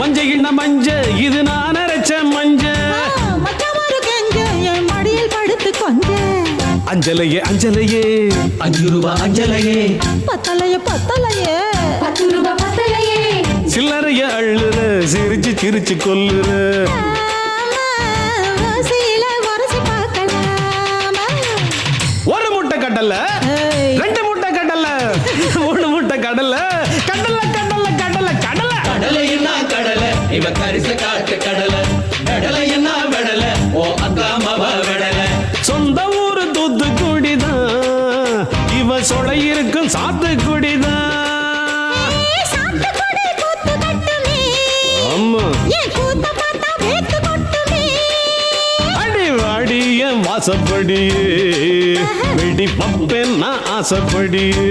மஞ்ச இன்ன மஞ்ச இது நான் அரைச்ச மஞ்ச என் மடியில் படுத்து கொஞ்ச அஞ்சலையே அஞ்சலையே 5 ரூபா அஞ்சலையே பத்தலையே பத்தலையே 10 ரூபா பத்தலையே சில்லறைய அள்ளுற சிரிச்சு சிரிச்சு கொல்லுற ஒரு முட்டை கடல 2 முட்டை கடல 3 முட்டை கடல கடல கடல கடல கடல கடலை என்ன கடலை இவ கரிச காட்டு கடலை கடலை என்ன வெடலை ஓ அக்கா மாவ வெடலை சொந்த ஊரு தூத்துக்குடிதான் இவ சொலை இருக்கும் சாத்துக்குடிதான் ஆமா அடி வாடிய வாசப்படியே வெடி பப்பேன் நான் ஆசைப்படியே